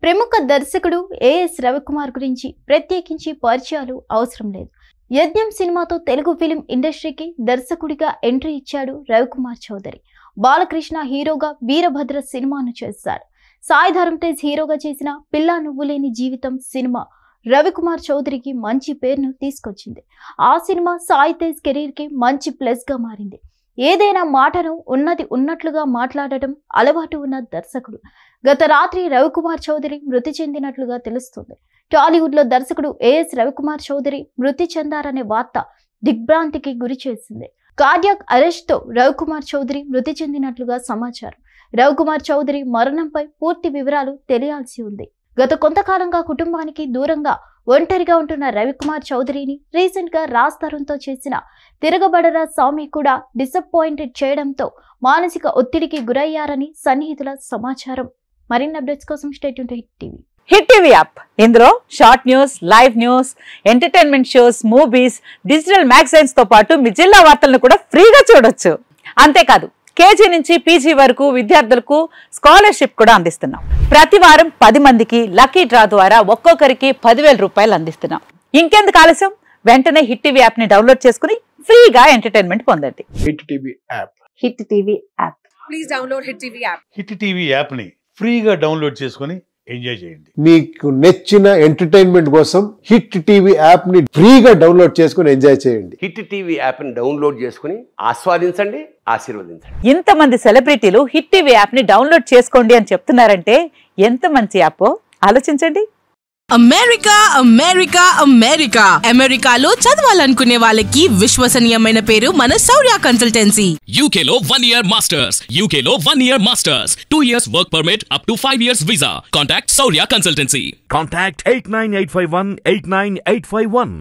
ప్రముఖ దర్శకుడు ఏఎస్ రవికుమార్ గురించి ప్రత్యేకించి పరిచయాలు అవసరం లేదు. యజ్ఞం సినిమాతో తెలుగు ఫిలిం ఇండస్ట్రీకి దర్శకుడిగా ఎంట్రీ ఇచ్చాడు రవికుమార్ చౌదరి. బాలకృష్ణ హీరోగా వీరభద్ర సినిమాను చేశాడు. సాయిధరం తేజ్ హీరోగా చేసిన పిల్లా నువ్వులేని జీవితం సినిమా రవికుమార్ చౌదరికి మంచి పేరును తీసుకొచ్చింది. ఆ సినిమా సాయి తేజ్ కెరీర్కి మంచి ప్లస్గా మారింది. ఏదైనా మాటను ఉన్నది ఉన్నట్లుగా మాట్లాడటం అలవాటు ఉన్న దర్శకుడు. గత రాత్రి రవికుమార్ చౌదరి మృతి చెందినట్లుగా తెలుస్తుంది. టాలీవుడ్ లో దర్శకుడు ఏఎస్ రవికుమార్ చౌదరి మృతి చెందారనే వార్త దిగ్భ్రాంతికి గురి చేసింది. కార్డియాక్ అరెస్ట్ తో రవికుమార్ చౌదరి మృతి చెందినట్లుగా సమాచారం. రవికుమార్ చౌదరి మరణంపై పూర్తి వివరాలు తెలియాల్సి ఉంది. గత కొంతకాలంగా కుటుంబానికి దూరంగా ఒంటరిగా ఉంటున్న రవికుమార్ చౌదరిని రీసెంట్ గా రాజ్ తరుణ్ తో చేసిన తిరగబడరా స్వామి కూడా డిసప్పాయింటెడ్ చేయడంతో మానసిక ఒత్తిడికి గురయ్యారని సన్నిహితుల సమాచారం. మరిన్ని అప్డేట్స్ కోసం stay tune to Hit TV. Hit TV app ఇందులో short news, live news, entertainment shows, movies, digital magazines తో పాటు మీ జిల్లా వార్తలను కూడా ఫ్రీగా చూడొచ్చు. అంతేకాదు కేజీ నుంచి పీజీ వరకు విద్యార్థులకు స్కాలర్షిప్ కూడా అందిస్తున్నాం. ప్రతి వారం 10 మందికి లక్కీ డ్రా ద్వారా ఒక్కొక్కరికి 10,000 రూపాయలు అందిస్తున్నాం. ఇంకెందుకు ఆలస్యం, వెంటనే హిట్ టీవీ యాప్ ని డౌన్లోడ్ చేసుకుని ఫ్రీగా ఎంటర్టైన్మెంట్ పొందండి. Hit TV app. Hit TV app. Please download hit TV app. Hit TV app ని ఫ్రీగా డౌన్లోడ్ చేసుకుని ఎంజాయ్ చేయండి. మీకు నచ్చిన ఎంటర్టైన్మెంట్ కోసం హిట్ టీవీ యాప్ ని ఫ్రీగా డౌన్లోడ్ చేసుకుని ఎంజాయ్ చేయండి. హిట్ టీవీ యాప్ ని డౌన్లోడ్ చేసుకుని ఆస్వాదించండి, ఆశీర్వదించండి. ఇంతమంది సెలబ్రిటీలు హిట్ టీవీ యాప్ ని డౌన్లోడ్ చేసుకోండి అని చెప్తున్నారంటే ఎంత మంచి యాప్ ఆలోచించండి. అమెరికా అమెరికా అమెరికా అమెరికాలో చదవాలనుకునే వాళ్ళకి విశ్వసనీయమైన పేరు మన శౌర్య కన్సల్టెన్సీ. UK లో 1 year masters, UK లో 1 year masters, 2 years work permit up to 5 years visa. Contact Saurya Consultancy. Contact 89851 89851.